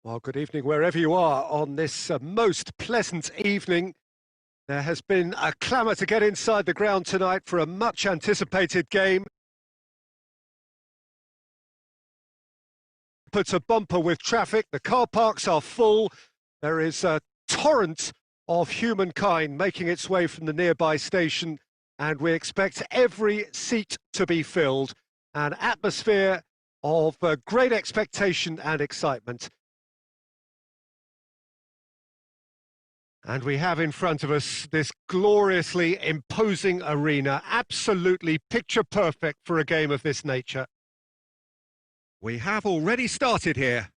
Well, good evening wherever you are on this most pleasant evening. There has been a clamour to get inside the ground tonight for a much anticipated game. Puts a bumper with traffic, the car parks are full, there is a torrent of humankind making its way from the nearby station, and we expect every seat to be filled. An atmosphere of great expectation and excitement. And we have in front of us this gloriously imposing arena, absolutely picture perfect for a game of this nature. We have already started here.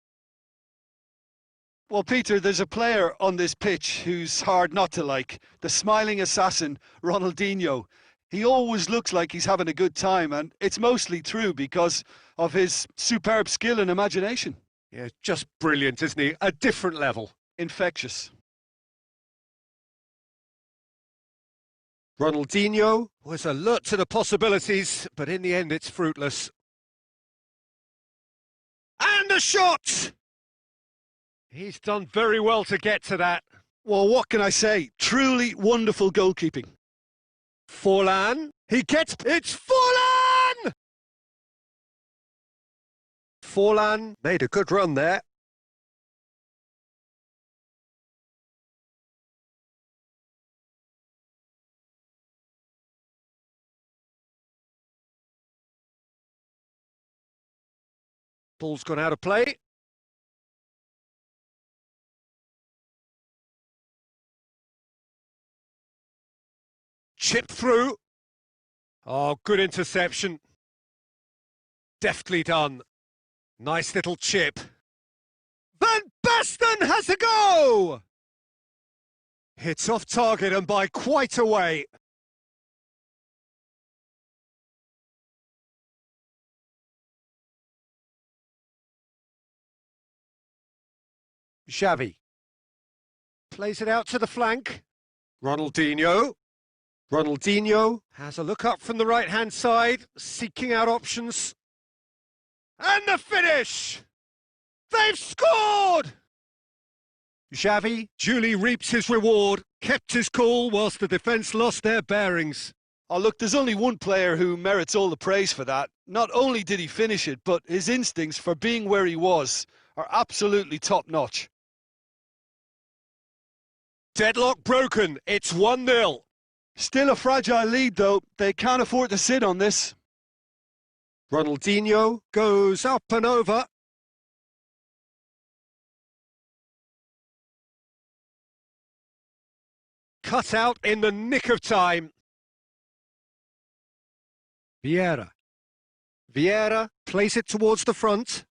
Well, Peter, there's a player on this pitch who's hard not to like. The smiling assassin, Ronaldinho. He always looks like he's having a good time, and it's mostly true because of his superb skill and imagination. Yeah, just brilliant, isn't he? A different level. Infectious. Ronaldinho was alert to the possibilities, but in the end it's fruitless. And a shot! He's done very well to get to that. Well, what can I say? Truly wonderful goalkeeping. Forlan, he gets... It's Forlan! Forlan made a good run there. Ball's gone out of play. Chip through. Oh, good interception. Deftly done. Nice little chip. Van Basten has a go! Hits off target and by quite a way. Xavi plays it out to the flank. Ronaldinho has a look up from the right-hand side, seeking out options. And the finish! They've scored! Xavi duly reaps his reward, kept his cool whilst the defence lost their bearings. Oh, look, there's only one player who merits all the praise for that. Not only did he finish it, but his instincts for being where he was are absolutely top-notch. Deadlock broken, it's 1-0. Still a fragile lead, though. They can't afford to sit on this. Ronaldinho goes up and over. Cut out in the nick of time. Vieira plays it towards the front.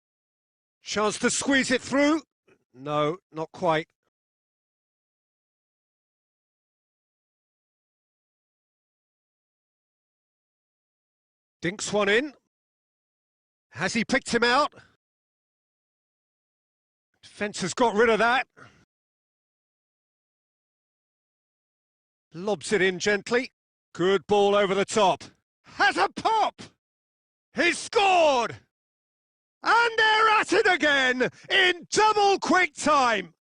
Chance to squeeze it through. No, not quite. Dinks one in. Has he picked him out? Defence has got rid of that. Lobs it in gently. Good ball over the top. Has a pop! He's scored! And they're at it again in double quick time.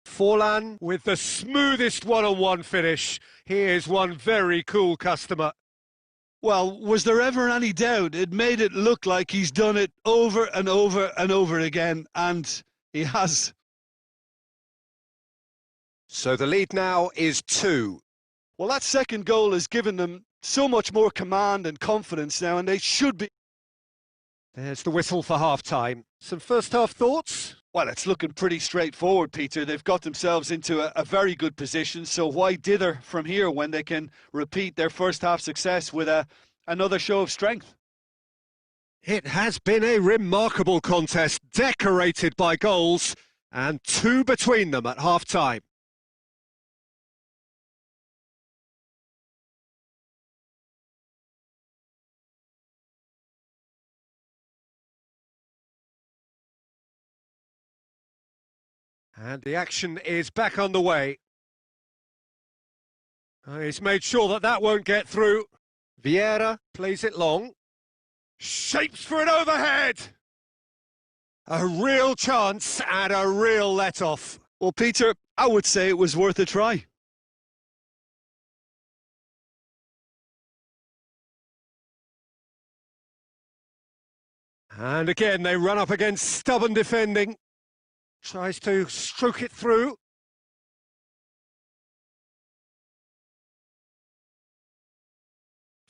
Forlan with the smoothest one-on-one finish. He is one very cool customer. Well, was there ever any doubt? It made it look like he's done it over and over and over again, and he has. So the lead now is 2. Well, that second goal has given them so much more command and confidence now, and they should be. There's the whistle for half-time. Some first-half thoughts? Well, it's looking pretty straightforward, Peter. They've got themselves into a very good position, so why dither from here when they can repeat their first-half success with another show of strength? It has been a remarkable contest, decorated by goals, and 2 between them at half-time. And the action is back on the way. He's made sure that that won't get through. Vieira plays it long. Shapes for an overhead! A real chance and a real let-off. Well, Peter, I would say it was worth a try. And again, they run up against stubborn defending. Tries to stroke it through.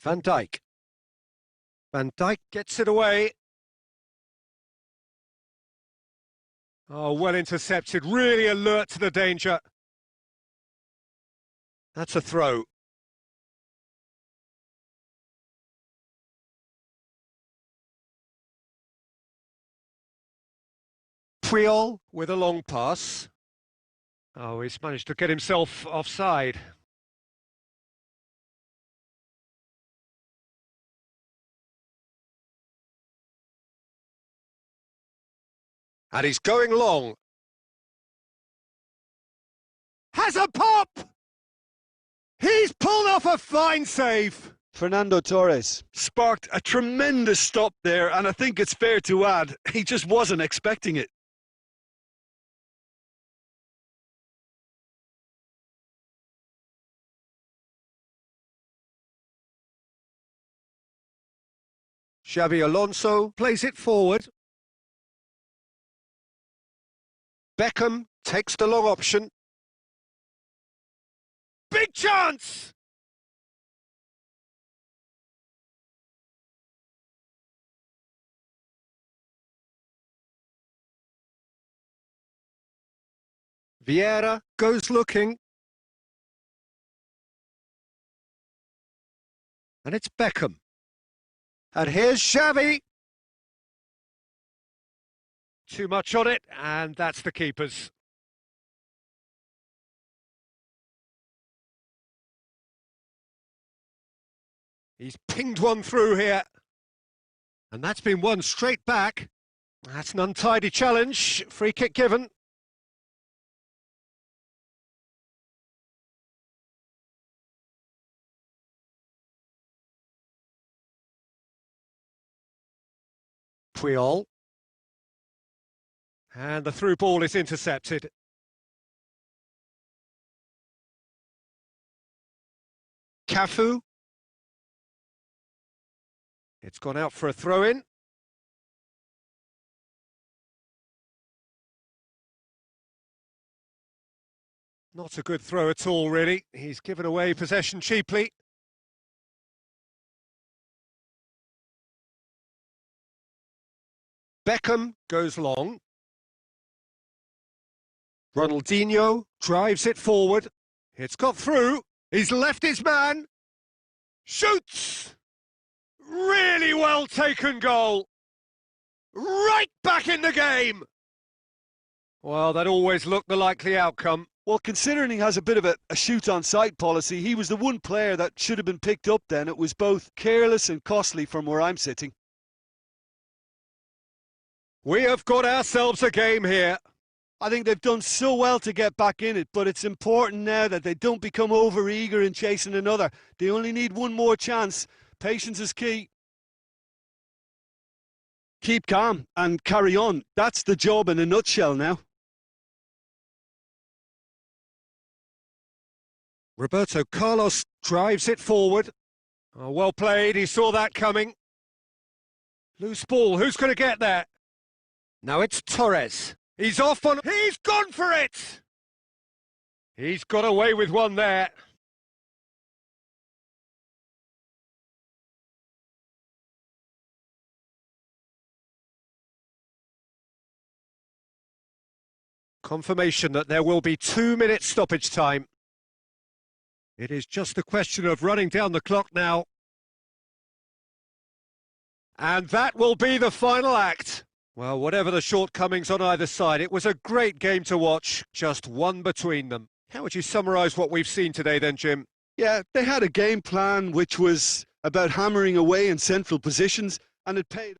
Van Dijk. Van Dijk gets it away. Oh, well intercepted, really alert to the danger. That's a throw. Puyol with a long pass. Oh, he's managed to get himself offside. And he's going long. Has a pop! He's pulled off a fine save. Fernando Torres sparked a tremendous stop there, and I think it's fair to add, he just wasn't expecting it. Xabi Alonso plays it forward. Beckham takes the long option. Big chance! Vieira goes looking. And it's Beckham. And here's Xavi. Too much on it, and that's the keeper's. He's pinged one through here. And that's been won straight back. That's an untidy challenge. Free kick given. Puyol. And the through ball is intercepted. Cafu. It's gone out for a throw-in. Not a good throw at all, really. He's given away possession cheaply. Beckham goes long. Ronaldinho drives it forward. It's got through. He's left his man. Shoots! Really well taken goal. Right back in the game. Well, that always looked the likely outcome. Well, considering he has a bit of a shoot-on-sight policy, he was the one player that should have been picked up then. It was both careless and costly from where I'm sitting. We have got ourselves a game here. I think they've done so well to get back in it, but it's important now that they don't become over-eager in chasing another. They only need one more chance. Patience is key. Keep calm and carry on. That's the job in a nutshell now. Roberto Carlos drives it forward. Oh, well played, he saw that coming. Loose ball, who's going to get there? Now it's Torres. He's off on... He's gone for it! He's got away with one there. Confirmation that there will be 2 minutes stoppage time. It is just a question of running down the clock now. And that will be the final act. Well, whatever the shortcomings on either side, it was a great game to watch, just one between them. How would you summarise what we've seen today then, Jim? Yeah, they had a game plan which was about hammering away in central positions, and it paid.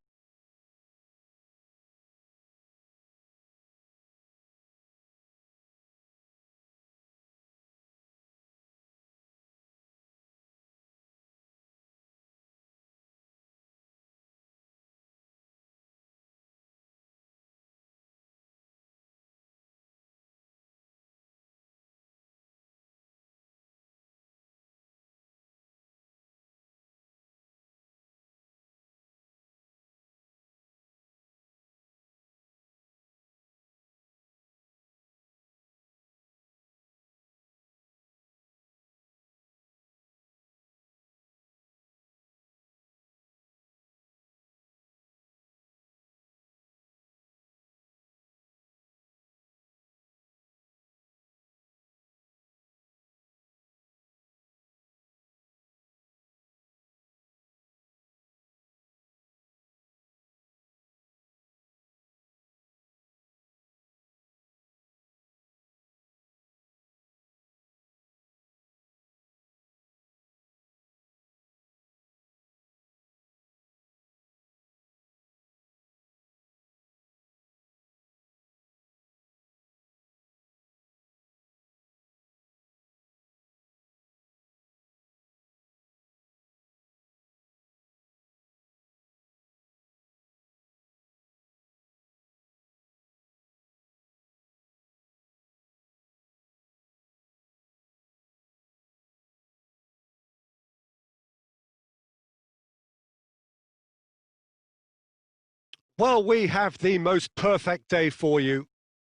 Well, we have the most perfect day for you.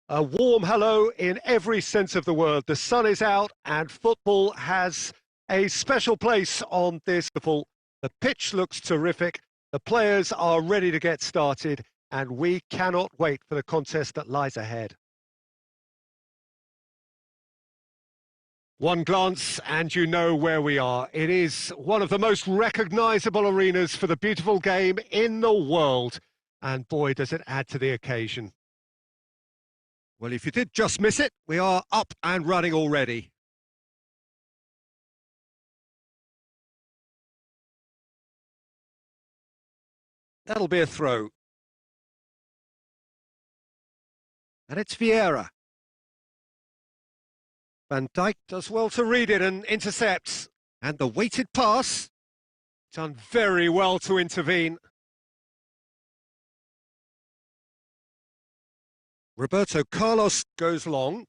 A warm hello in every sense of the word. The sun is out and football has a special place on this football. The pitch looks terrific. The players are ready to get started and we cannot wait for the contest that lies ahead. One glance and you know where we are. It is one of the most recognisable arenas for the beautiful game in the world. And boy, does it add to the occasion. Well, if you did just miss it, we are up and running already. That'll be a throw. And it's Vieira. Van Dijk does well to read it and intercepts. And the weighted pass, done very well to intervene. Roberto Carlos goes long.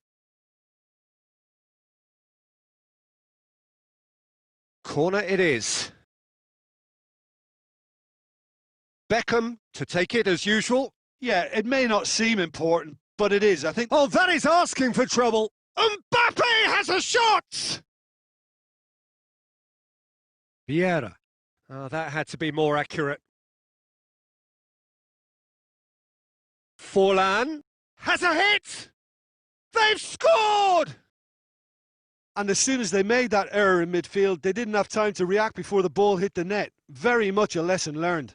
Corner it is. Beckham to take it as usual. Yeah, it may not seem important, but it is, I think. Oh, that is asking for trouble. Mbappe has a shot! Vieira. Oh, that had to be more accurate. Forlan has a hit! They've scored! And as soon as they made that error in midfield, they didn't have time to react before the ball hit the net. Very much a lesson learned.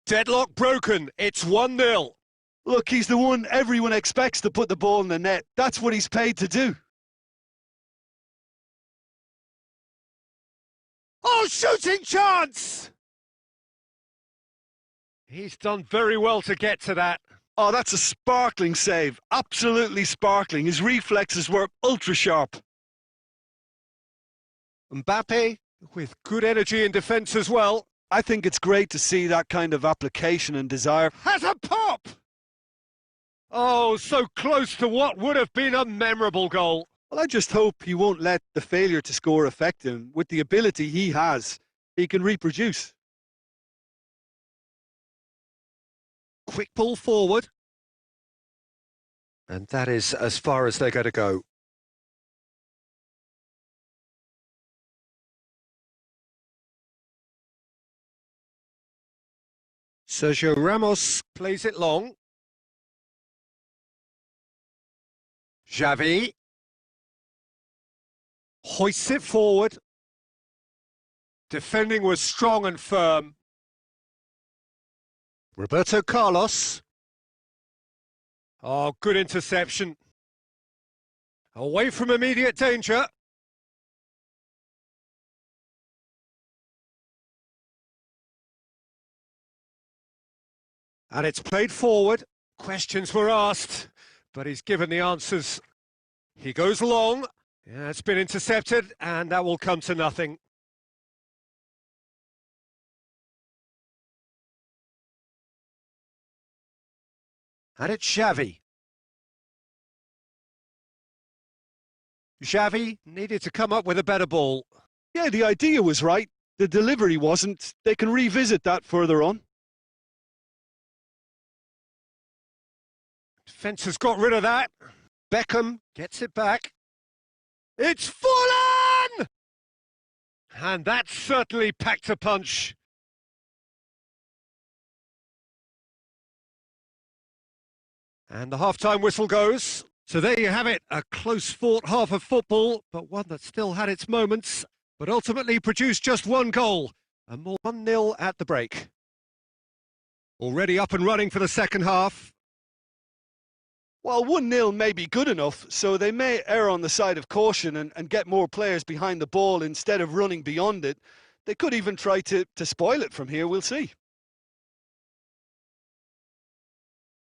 Deadlock broken. It's 1-0. Look, he's the one everyone expects to put the ball in the net. That's what he's paid to do. Oh, shooting chance! He's done very well to get to that. Oh, that's a sparkling save. Absolutely sparkling. His reflexes were ultra sharp. Mbappe with good energy in defence as well. I think it's great to see that kind of application and desire. Has a pop! Oh, so close to what would have been a memorable goal. Well, I just hope he won't let the failure to score affect him. With the ability he has, he can reproduce. Quick ball forward. And that is as far as they're going to go. Sergio Ramos plays it long. Xavi hoists it forward. Defending was strong and firm. Roberto Carlos. Oh, good interception. Away from immediate danger. And it's played forward. Questions were asked, but he's given the answers. He goes long. Yeah, it's been intercepted, and that will come to nothing. And it's Xavi. Xavi needed to come up with a better ball. Yeah, the idea was right. The delivery wasn't. They can revisit that further on. Defence has got rid of that. Beckham gets it back. It's Forlan! And that certainly packed a punch. And the half-time whistle goes. So there you have it, a close-fought half of football, but one that still had its moments, but ultimately produced just one goal, and more 1-0 at the break. Already up and running for the second half. Well, 1-0 may be good enough, so they may err on the side of caution and get more players behind the ball instead of running beyond it. They could even try to spoil it from here, we'll see.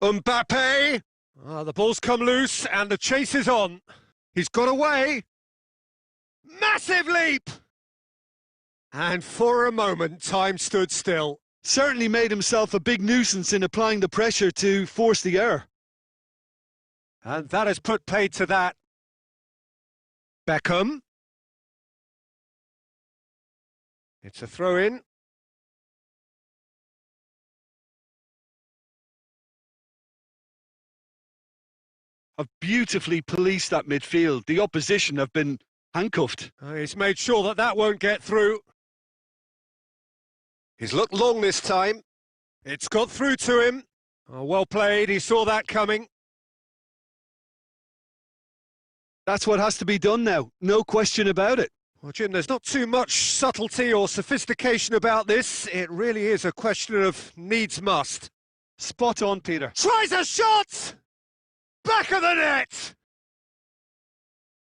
Mbappe! The ball's come loose and the chase is on. He's got away. Massive leap! And for a moment, time stood still. Certainly made himself a big nuisance in applying the pressure to force the error. And that has put paid to that. Beckham. It's a throw-in. have beautifully policed that midfield. The opposition have been handcuffed. He's made sure that that won't get through. He's looked long this time. It's got through to him. Oh, well played, he saw that coming. That's what has to be done now, no question about it. Well, Jim, there's not too much subtlety or sophistication about this. It really is a question of needs must. Spot on, Peter. Tries a shot! Back of the net!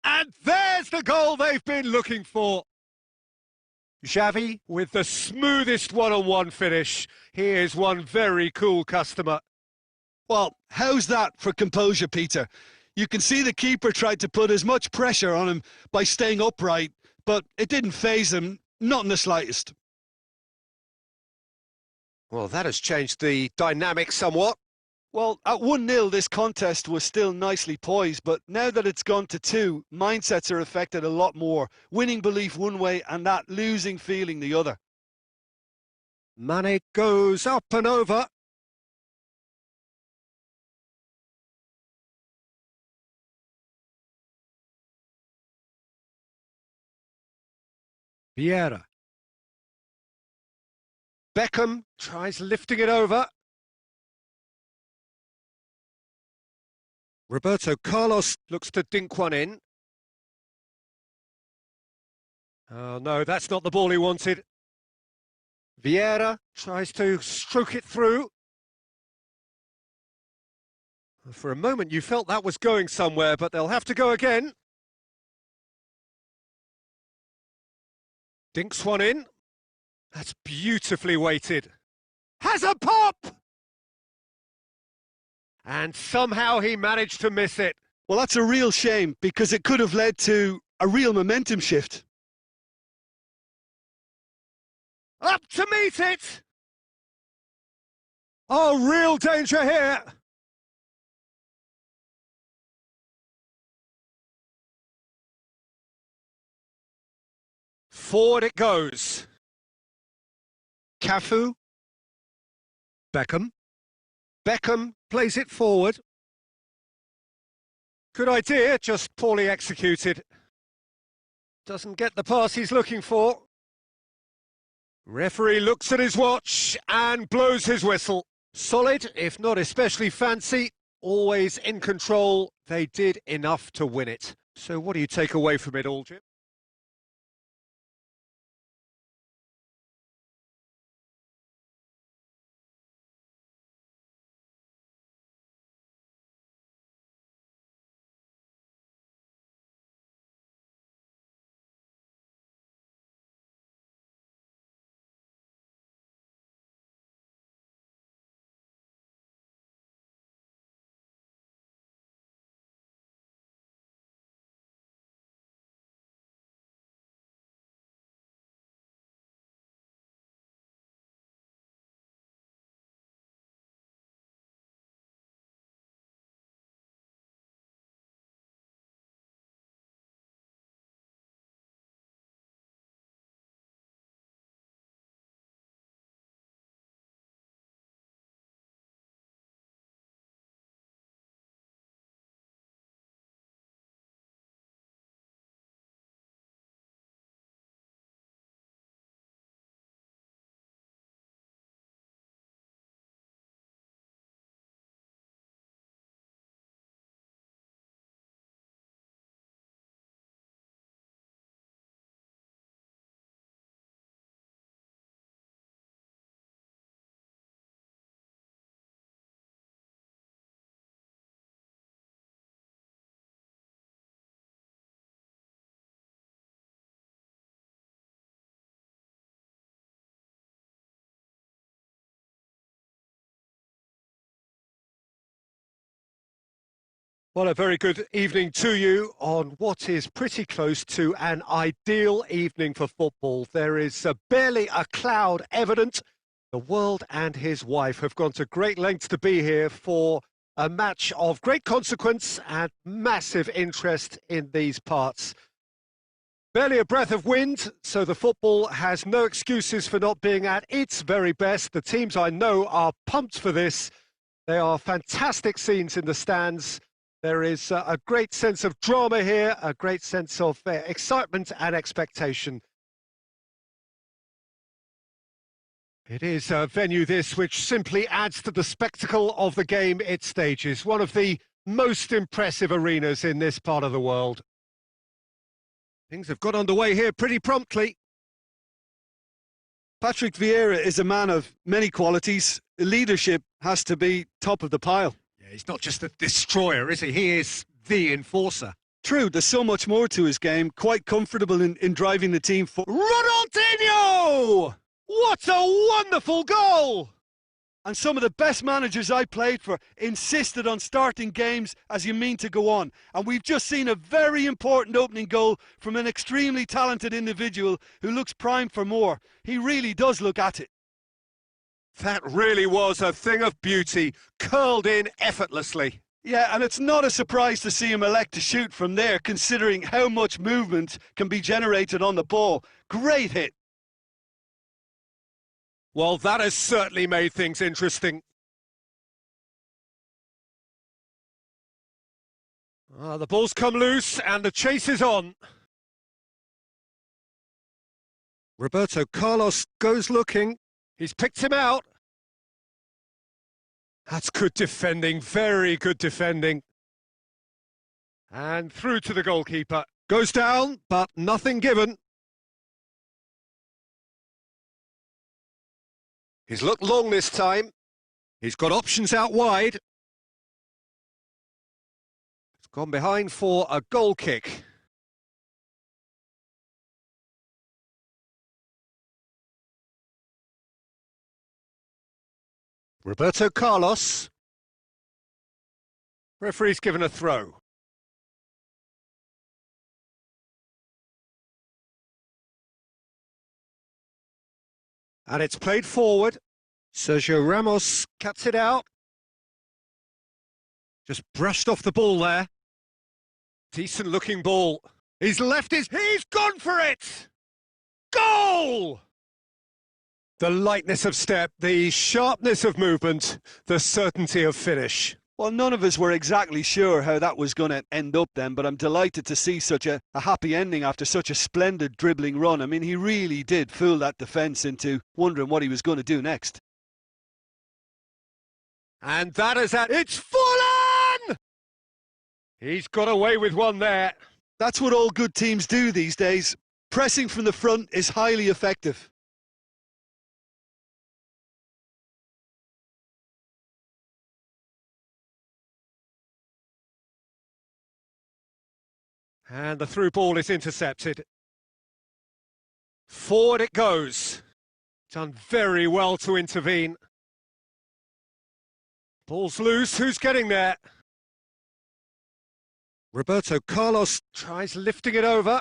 And there's the goal they've been looking for. Xavi with the smoothest one-on-one finish. He is one very cool customer. Well, how's that for composure, Peter? You can see the keeper tried to put as much pressure on him by staying upright, but it didn't faze him, not in the slightest. Well, that has changed the dynamic somewhat. Well, at 1-0, this contest was still nicely poised, but now that it's gone to 2, mindsets are affected a lot more. Winning belief one way and that losing feeling the other. Mane goes up and over. Vieira. Beckham tries lifting it over. Roberto Carlos looks to dink one in. Oh no, that's not the ball he wanted. Vieira tries to stroke it through. For a moment you felt that was going somewhere, but they'll have to go again. Dinks one in. That's beautifully weighted. Has a pop! And somehow he managed to miss it. Well, that's a real shame, because it could have led to a real momentum shift. Up to meet it! Oh, real danger here! Forward it goes. Cafu. Beckham. Beckham plays it forward. Good idea, just poorly executed. Doesn't get the pass he's looking for. Referee looks at his watch and blows his whistle. Solid, if not especially fancy, always in control. They did enough to win it. So what do you take away from it all, Jim? Well, a very good evening to you on what is pretty close to an ideal evening for football. There is barely a cloud evident. The world and his wife have gone to great lengths to be here for a match of great consequence and massive interest in these parts. Barely a breath of wind, so the football has no excuses for not being at its very best. The teams I know are pumped for this. They are fantastic scenes in the stands. There is a great sense of drama here, a great sense of excitement and expectation. It is a venue this which simply adds to the spectacle of the game it stages, one of the most impressive arenas in this part of the world. Things have got underway here pretty promptly. Patrick Vieira is a man of many qualities. Leadership has to be top of the pile. Yeah, he's not just a destroyer, is he? He is the enforcer. True, there's so much more to his game. Quite comfortable in driving the team forward. Ronaldinho! What a wonderful goal! And some of the best managers I played for insisted on starting games as you mean to go on. And we've just seen a very important opening goal from an extremely talented individual who looks primed for more. He really does look at it. That really was a thing of beauty, curled in effortlessly. Yeah, and it's not a surprise to see him elect to shoot from there, considering how much movement can be generated on the ball. Great hit. Well, that has certainly made things interesting. The ball's come loose and the chase is on. Roberto Carlos goes looking. He's picked him out. That's good defending, very good defending. And through to the goalkeeper. Goes down, but nothing given. He's looked long this time. He's got options out wide. It's gone behind for a goal kick. Roberto Carlos. Referee's given a throw. And it's played forward. Sergio Ramos cuts it out. Just brushed off the ball there. Decent looking ball. He's gone for it! Goal! The lightness of step, the sharpness of movement, the certainty of finish. Well, none of us were exactly sure how that was going to end up then, but I'm delighted to see such a happy ending after such a splendid dribbling run. I mean, he really did fool that defence into wondering what he was going to do next. And that is it. It's Fulham! He's got away with one there. That's what all good teams do these days. Pressing from the front is highly effective. And the through ball is intercepted. Forward it goes. Done very well to intervene. Ball's loose, who's getting there? Roberto Carlos tries lifting it over.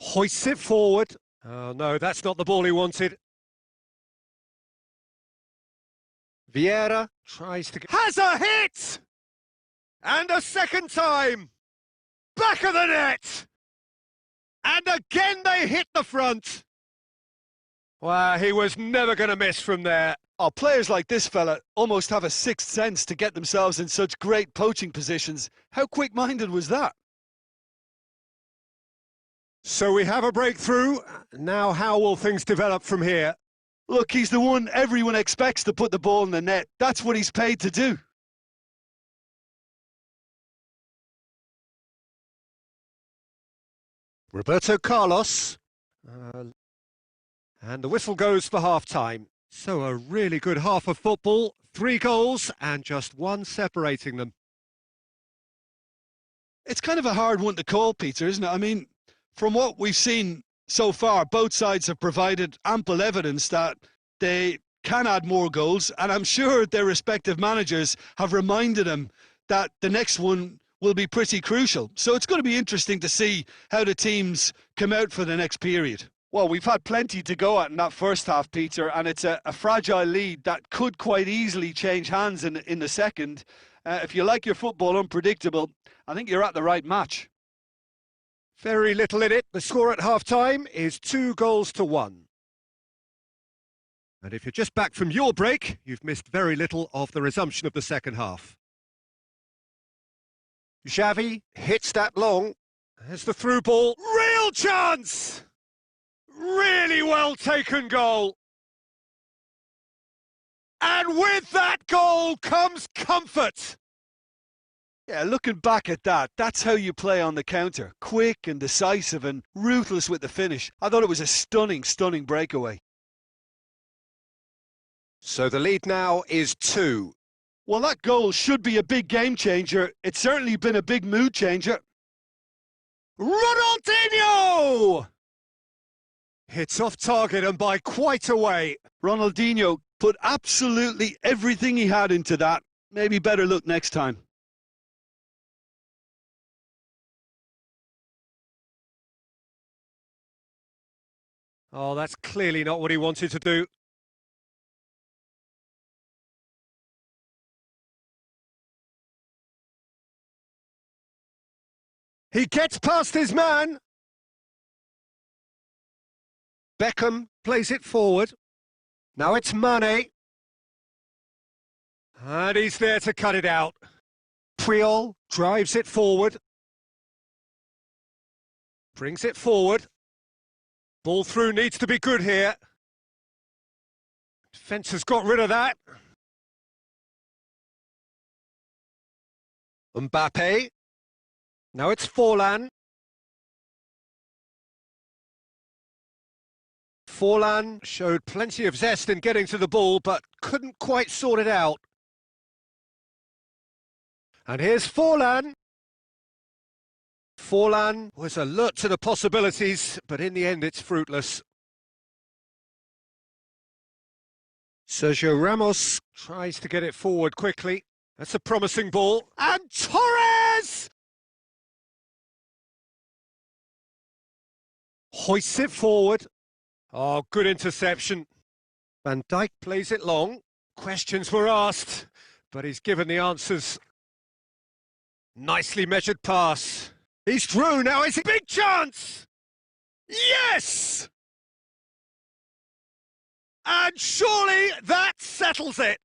Hoists it forward. Oh no, that's not the ball he wanted. Vieira tries to... Has a hit! And a second time! Back of the net! And again they hit the front! Well, he was never going to miss from there. Oh, players like this fella almost have a sixth sense to get themselves in such great poaching positions. How quick-minded was that? So we have a breakthrough. Now how will things develop from here? Look, he's the one everyone expects to put the ball in the net. That's what he's paid to do. Roberto Carlos. And the whistle goes for half-time. So a really good half of football. 3 goals and just 1 separating them. It's kind of a hard one to call, Peter, isn't it? I mean, from what we've seen so far, both sides have provided ample evidence that they can add more goals, and I'm sure their respective managers have reminded them that the next one will be pretty crucial. So it's going to be interesting to see how the teams come out for the next period. Well, we've had plenty to go at in that first half, Peter, and it's a fragile lead that could quite easily change hands in the second. If you like your football unpredictable, I think you're at the right match. Very little in it. The score at half-time is 2 goals to 1. And if you're just back from your break, you've missed very little of the resumption of the second half. Xavi hits that long. There's the through ball. Real chance! Really well taken goal. And with that goal comes comfort. Yeah, looking back at that, that's how you play on the counter. Quick and decisive and ruthless with the finish. I thought it was a stunning, stunning breakaway. So the lead now is 2. Well, that goal should be a big game changer. It's certainly been a big mood changer. Ronaldinho! Hits off target and by quite a way. Ronaldinho put absolutely everything he had into that. Maybe better luck next time. Oh, that's clearly not what he wanted to do. He gets past his man. Beckham plays it forward. Now it's Mane. And he's there to cut it out. Puyol drives it forward. Brings it forward. Ball through needs to be good here. Defence has got rid of that. Mbappe. Now it's Forlan. Forlan showed plenty of zest in getting to the ball, but couldn't quite sort it out. And here's Forlan. Forlan was alert to the possibilities, but in the end it's fruitless. Sergio Ramos tries to get it forward quickly. That's a promising ball. And Torres! Hoists it forward. Oh, good interception. Van Dijk plays it long. Questions were asked, but he's given the answers. Nicely measured pass. He's through now, it's a big chance! Yes! And surely that settles it.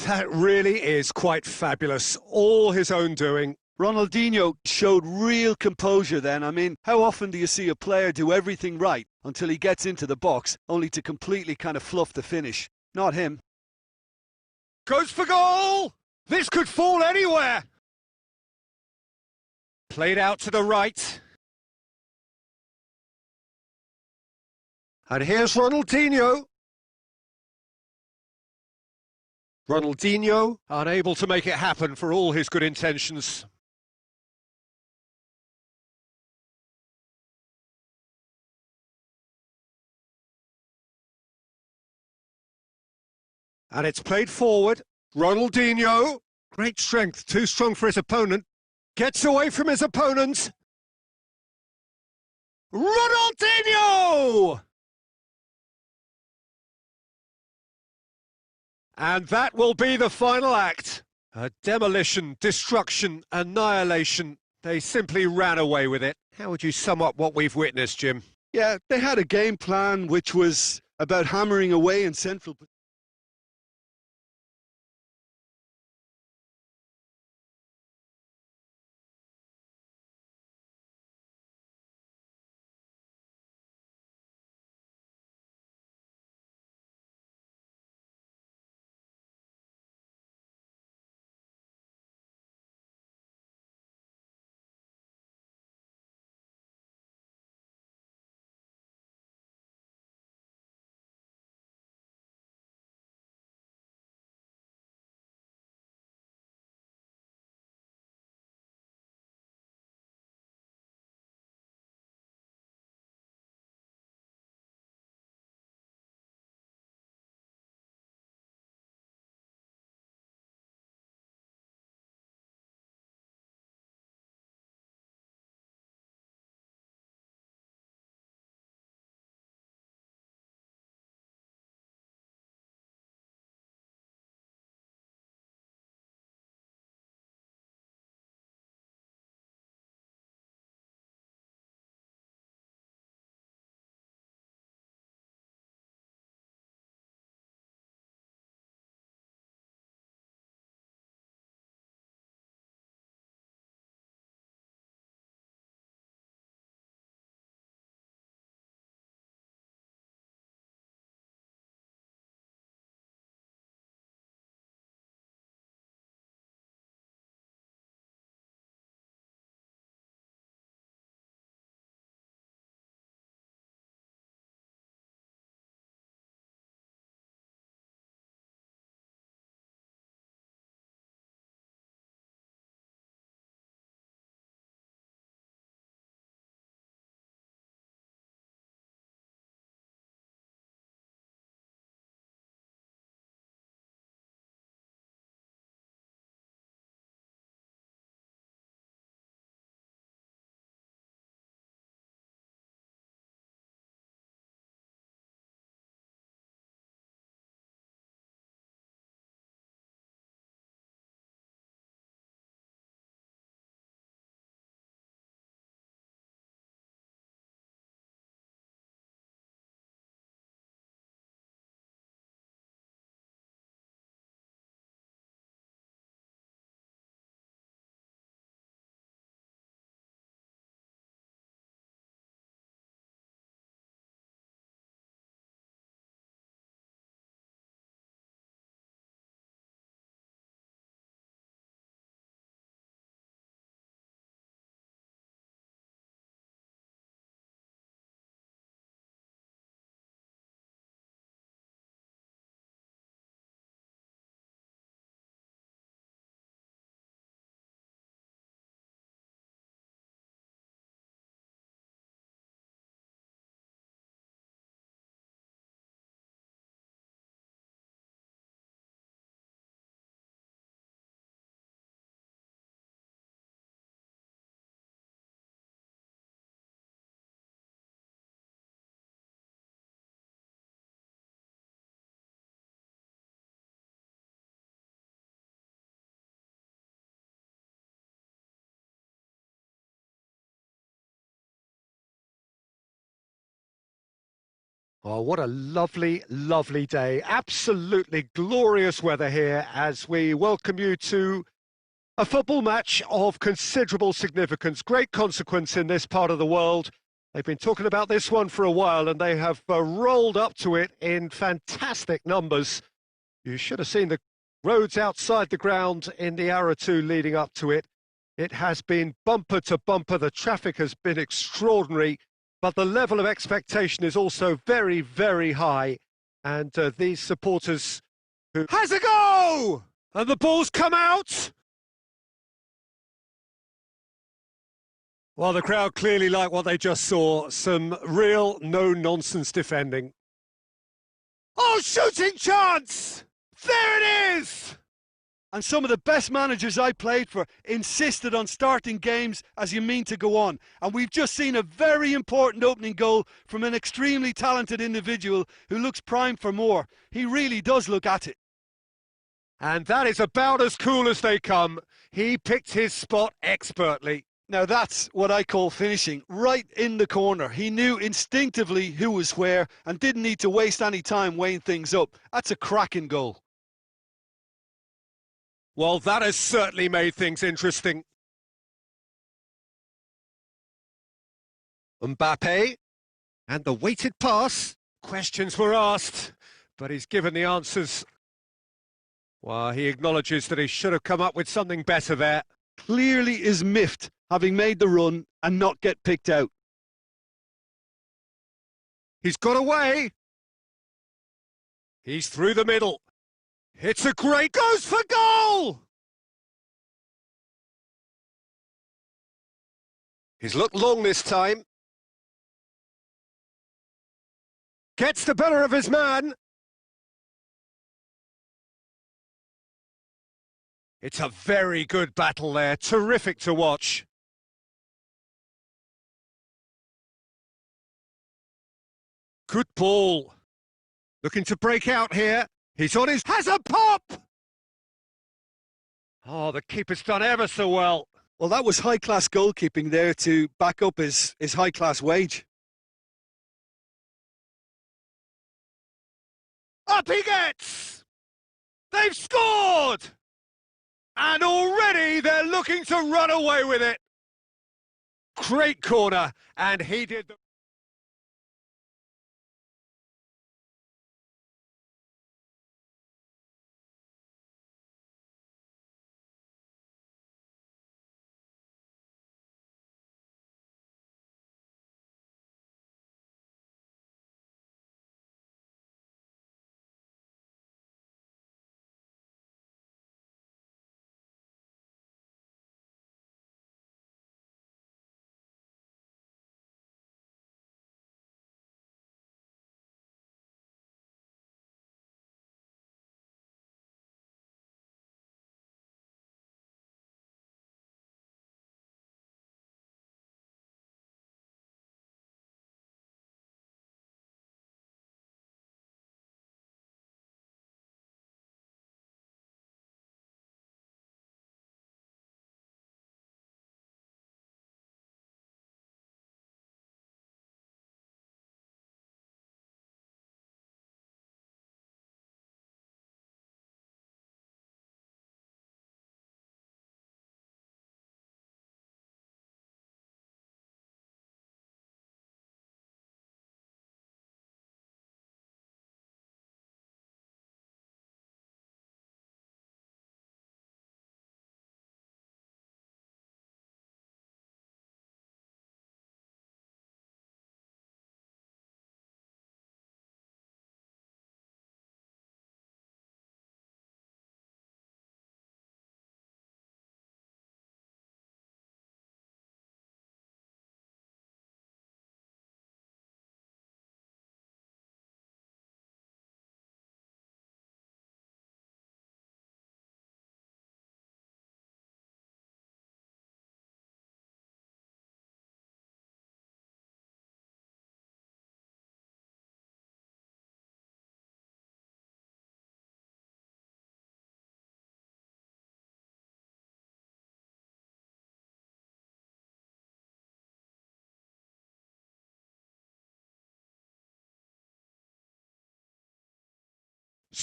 That really is quite fabulous. All his own doing. Ronaldinho showed real composure then. I mean, how often do you see a player do everything right until he gets into the box, only to completely kind of fluff the finish? Not him. Goes for goal! This could fall anywhere! Played out to the right. And here's Ronaldinho. Ronaldinho unable to make it happen for all his good intentions. And it's played forward. Ronaldinho. Great strength, too strong for his opponent. Gets away from his opponent. Ronaldinho! And that will be the final act. A demolition, destruction, annihilation. They simply ran away with it. How would you sum up what we've witnessed, Jim? Yeah, they had a game plan which was about hammering away in central Oh, what a lovely, lovely day. Absolutely glorious weather here as we welcome you to a football match of considerable significance, great consequence in this part of the world. They've been talking about this one for a while and they have rolled up to it in fantastic numbers. You should have seen the roads outside the ground in the hour or two leading up to it. It has been bumper to bumper. The traffic has been extraordinary, but the level of expectation is also very, very high. And these supporters who has a go! And the ball's come out! Well, the crowd clearly like what they just saw. Some real no-nonsense defending. Oh, shooting chance! There it is! And some of the best managers I played for insisted on starting games as you mean to go on. And we've just seen a very important opening goal from an extremely talented individual who looks primed for more. He really does look at it. And that is about as cool as they come. He picked his spot expertly. Now that's what I call finishing, right in the corner. He knew instinctively who was where and didn't need to waste any time weighing things up. That's a cracking goal. Well, that has certainly made things interesting. Mbappe, and the weighted pass. Questions were asked, but he's given the answers. Well, he acknowledges that he should have come up with something better there. Clearly is miffed, having made the run and not get picked out. He's got away. He's through the middle. It's a great... goes for goal! He's looked long this time. Gets the better of his man. It's a very good battle there. Terrific to watch. Good ball. Looking to break out here. He's on his... has a pop! Oh, the keeper's done ever so well. Well, that was high-class goalkeeping there to back up his high-class wage. Up he gets! They've scored! And already they're looking to run away with it. Great corner, and he did the...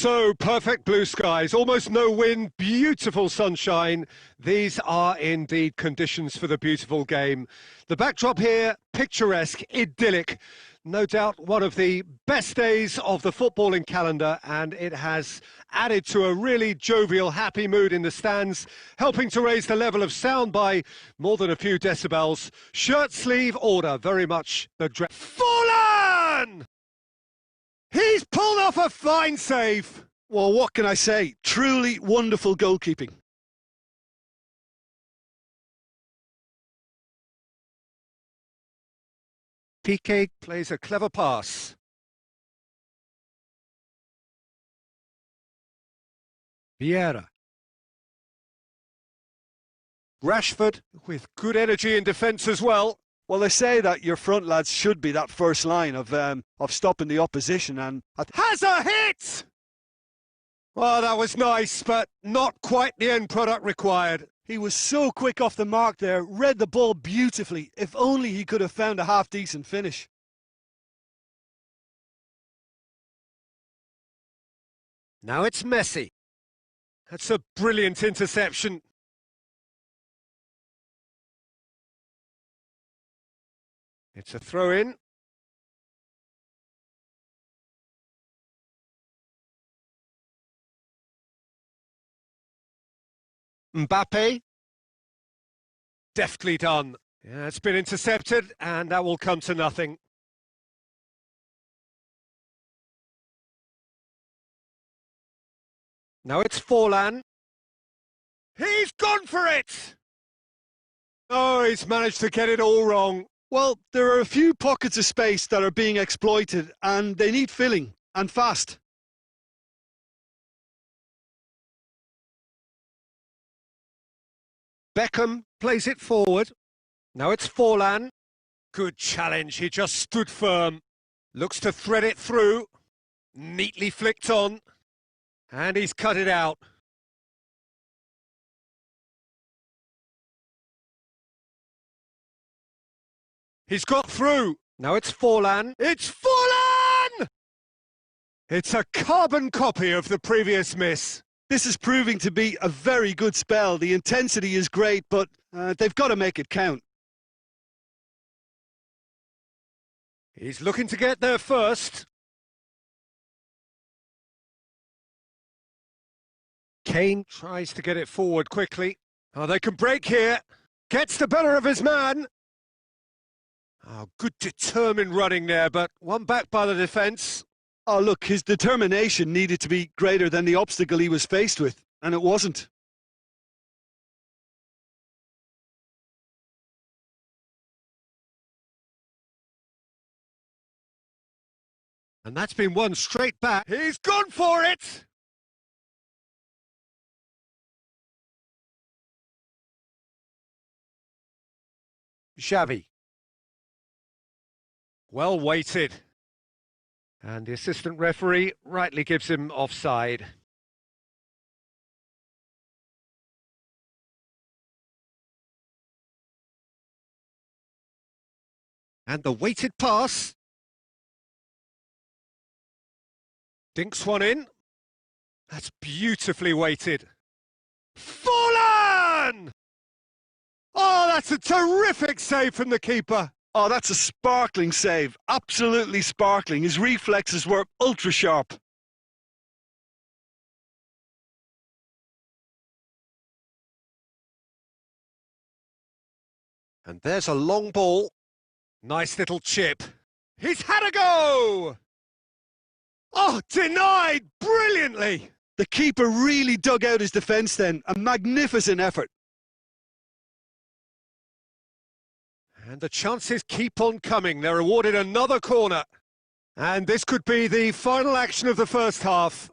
So perfect blue skies, almost no wind, beautiful sunshine. These are indeed conditions for the beautiful game. The backdrop here, picturesque, idyllic. No doubt one of the best days of the footballing calendar, and it has added to a really jovial, happy mood in the stands, helping to raise the level of sound by more than a few decibels. Shirt sleeve order, very much the Fallen! He's pulled off a fine save. Well, what can I say? Truly wonderful goalkeeping. Piqué plays a clever pass. Vieira. Rashford with good energy in defence as well. Well, they say that your front lads should be that first line of stopping the opposition, and has a hit! Well, that was nice, but not quite the end product required. He was so quick off the mark there, read the ball beautifully. If only he could have found a half-decent finish. Now it's Messi. That's a brilliant interception. It's a throw-in. Mbappe. Deftly done. Yeah, it's been intercepted, and that will come to nothing. Now it's Forlan. He's gone for it! Oh, he's managed to get it all wrong. Well, there are a few pockets of space that are being exploited, and they need filling, and fast. Beckham plays it forward. Now it's Forlan. Good challenge, he just stood firm. Looks to thread it through. Neatly flicked on. And he's cut it out. He's got through. Now it's Forlan. It's Forlan! It's a carbon copy of the previous miss. This is proving to be a very good spell. The intensity is great, but they've got to make it count. He's looking to get there first. Kane tries to get it forward quickly. Oh, they can break here. Gets the better of his man. Oh, good determined running there, but one back by the defence. Oh, look, his determination needed to be greater than the obstacle he was faced with, and it wasn't. And that's been won straight back. He's gone for it! Xavi. Well weighted. And the assistant referee rightly gives him offside. And the weighted pass. Dinks one in. That's beautifully weighted. Fallen! Oh, that's a terrific save from the keeper. Oh, that's a sparkling save. Absolutely sparkling. His reflexes were ultra sharp. And there's a long ball. Nice little chip. He's had a go! Oh, denied brilliantly! The keeper really dug out his defence then. A magnificent effort. And the chances keep on coming. They're awarded another corner. And this could be the final action of the first half.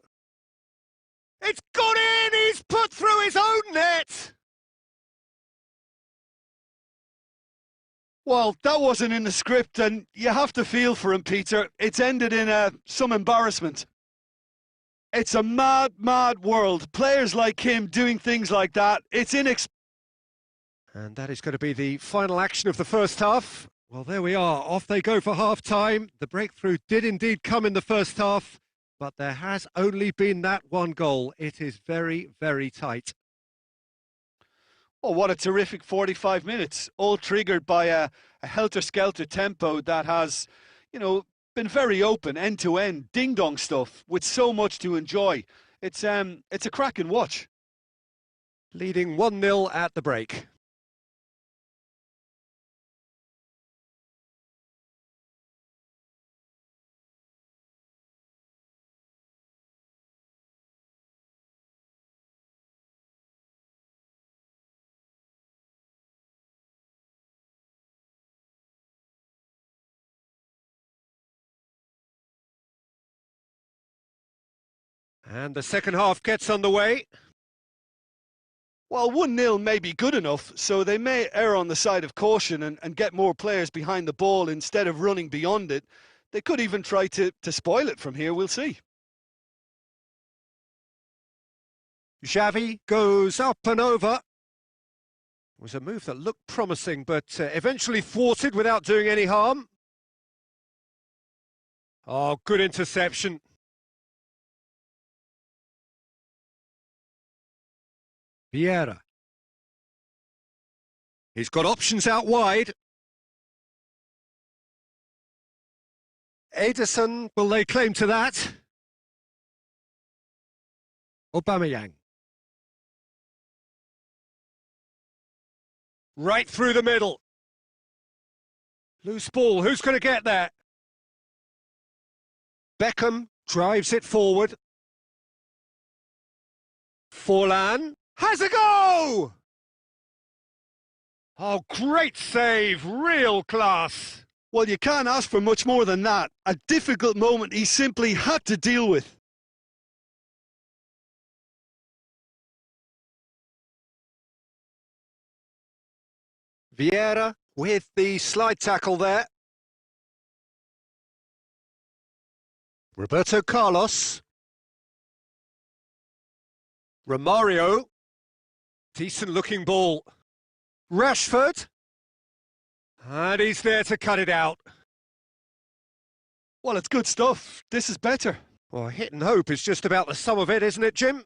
It's gone in! He's put through his own net! Well, that wasn't in the script, and you have to feel for him, Peter. It's ended in some embarrassment. It's a mad, mad world. Players like him doing things like that, it's And that is going to be the final action of the first half. Well, there we are. Off they go for half-time. The breakthrough did indeed come in the first half. but there has only been that one goal. It is very, very tight. Oh, what a terrific 45 minutes, all triggered by a helter-skelter tempo that has, been very open, end-to-end, ding-dong stuff with so much to enjoy. It's a cracking watch. Leading 1-0 at the break. And the second half gets underway. Well, 1-0 may be good enough, so they may err on the side of caution and get more players behind the ball instead of running beyond it. They could even try to spoil it from here, we'll see. Xavi goes up and over. It was a move that looked promising, but eventually thwarted without doing any harm. Oh, good interception. Vieira. He's got options out wide. Ederson, will lay claim to that? Aubameyang. Right through the middle. Loose ball, who's going to get that? Beckham drives it forward. Forlan has a go! Oh, great save, real class. Well, you can't ask for much more than that. A difficult moment he simply had to deal with. Vieira with the slide tackle there. Roberto Carlos. Romario. Decent looking ball. Rashford. And he's there to cut it out. Well, it's good stuff. This is better. Well, hit and hope is just about the sum of it, isn't it, Jim?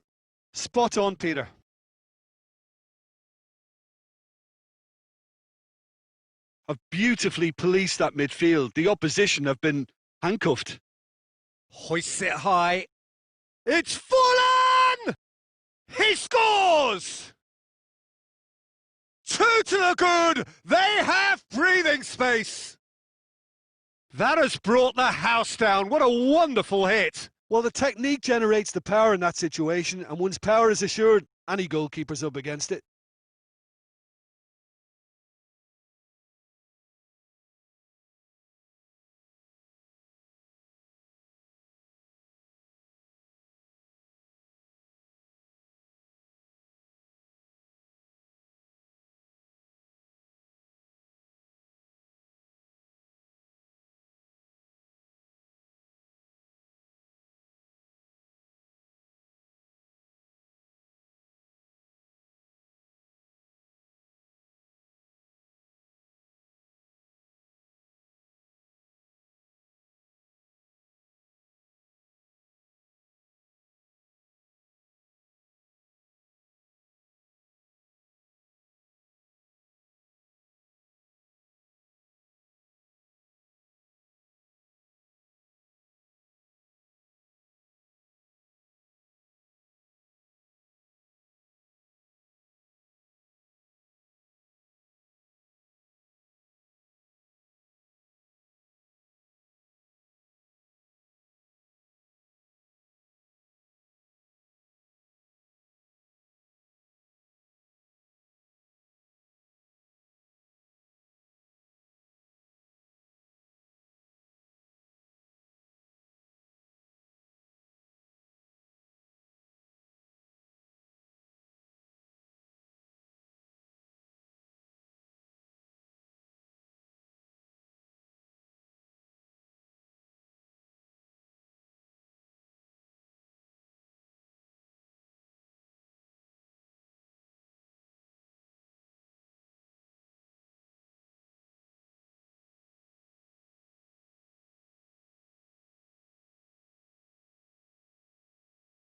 Spot on, Peter. Have beautifully policed that midfield. The opposition have been handcuffed. Hoists it high. It's Forlan! He scores! 2 to the good. They have breathing space. That has brought the house down. What a wonderful hit. Well, the technique generates the power in that situation, and once power is assured, any goalkeeper's up against it.